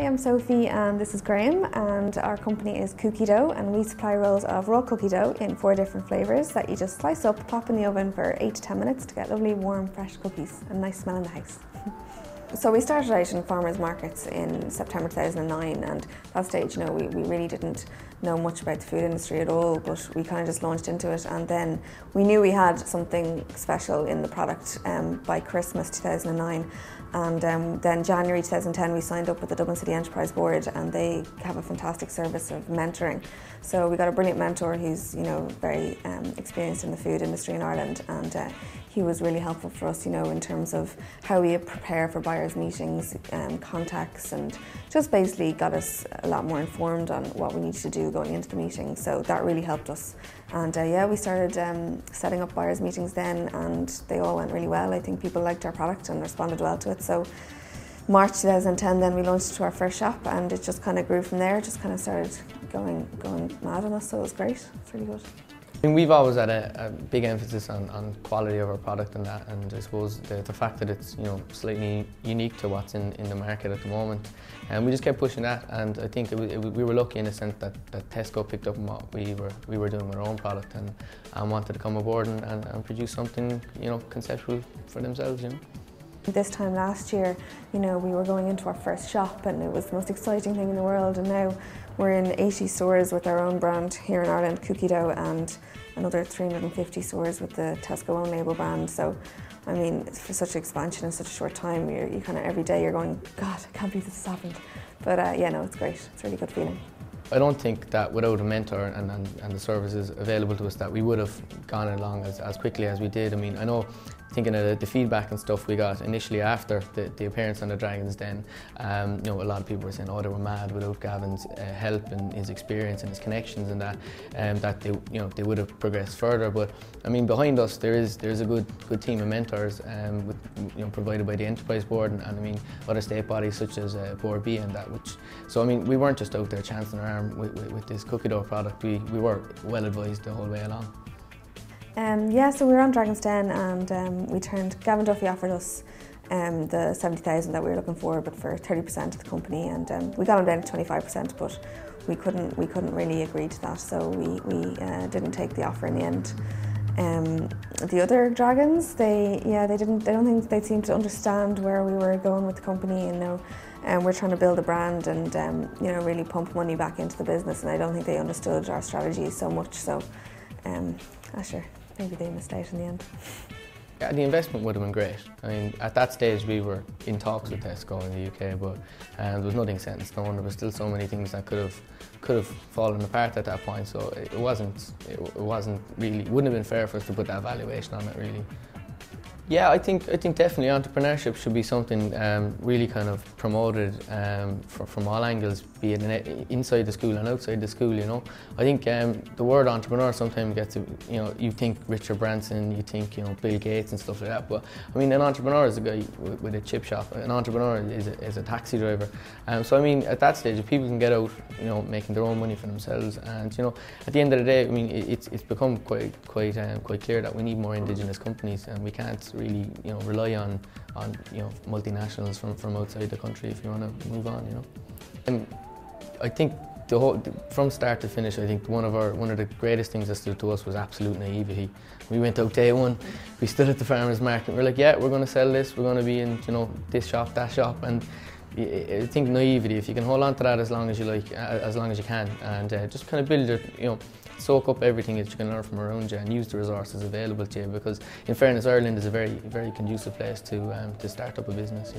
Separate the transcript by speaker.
Speaker 1: Hi, I'm Sophie and this is Graham, and our company is Kooky dough, and we supply rolls of raw cookie dough in 4 different flavours that you just slice up, pop in the oven for 8 to 10 minutes to get lovely warm fresh cookies and nice smell in the house. So we started out in farmers markets in September 2009, and at that stage, we really didn't know much about the food industry at all, but we kind of just launched into it, and then we knew we had something special in the product by Christmas 2009, and then January 2010 we signed up with the Dublin City Enterprise Board, and they have a fantastic service of mentoring. So we got a brilliant mentor who's very experienced in the food industry in Ireland, and he was really helpful for us, in terms of how we prepare for buyers' meetings, contacts, and just basically got us a lot more informed on what we needed to do going into the meeting. So that really helped us. And yeah, we started setting up buyers' meetings then, and they all went really well. I think people liked our product and responded well to it. So March 2010 then we launched to our first shop, and it just kind of grew from there. Just kind of started going mad on us, so it was great. It's really good.
Speaker 2: I mean, we've always had a big emphasis on quality of our product and that, and I suppose the fact that it's slightly unique to what's in the market at the moment, and we just kept pushing that. And I think we were lucky in the sense that Tesco picked up on what we were doing with our own product and wanted to come aboard and produce something conceptual for themselves.
Speaker 1: This time last year, we were going into our first shop, and it was the most exciting thing in the world, and now we're in 80 stores with our own brand here in Ireland, Kooky dough, and another 350 stores with the Tesco own label brand. So, I mean, for such expansion in such a short time, you kind of every day you're going, God, I can't believe this has happened. But yeah, no, it's great. It's a really good feeling.
Speaker 2: I don't think that without a mentor and the services available to us that we would have gone along as quickly as we did. I mean, I know, thinking of the feedback and stuff we got initially after the appearance on the Dragon's Den, a lot of people were saying, oh, they were mad without Gavin's help and his experience and his connections and that they would have progressed further. But I mean, behind us there is a good team of mentors provided by the Enterprise Board and I mean other state bodies such as Board B and that. So I mean, we weren't just out there chancing our arm with this cookie dough product. We were well advised the whole way along.
Speaker 1: Yeah, so we were on Dragon's Den, and Gavin Duffy offered us the 70,000 that we were looking for, but for 30% of the company, and we got him down to 25%, but we couldn't really agree to that, so we didn't take the offer in the end. The other dragons, I don't think they seemed to understand where we were going with the company, and we're trying to build a brand and really pump money back into the business, and I don't think they understood our strategy so much. So, sure. Maybe they missed out in the end.
Speaker 2: Yeah, the investment would have been great. I mean, at that stage we were in talks with Tesco in the UK, but there was nothing set in stone. There were still so many things that could have fallen apart at that point. So it wasn't really, wouldn't have been fair for us to put that valuation on it really. Yeah, I think definitely entrepreneurship should be something really kind of promoted from all angles, be it inside the school and outside the school. I think the word entrepreneur sometimes gets, you think Richard Branson, you think Bill Gates and stuff like that. But I mean, an entrepreneur is a guy with a chip shop. An entrepreneur is a taxi driver. So I mean, at that stage, if people can get out, making their own money for themselves, and at the end of the day, I mean, it's become quite clear that we need more indigenous companies, and we can't really rely on multinationals from outside the country if you want to move on. And I think from start to finish, I think one of the greatest things that stood to us was absolute naivety. We went out day one, we stood at the farmers market, we're like, yeah, we're going to sell this, we're going to be in this shop, that shop, and I think naivety, if you can hold on to that as long as you like, as long as you can, and just kind of build your, soak up everything that you can learn from around you and use the resources available to you, because in fairness, Ireland is a very, very conducive place to start up a business.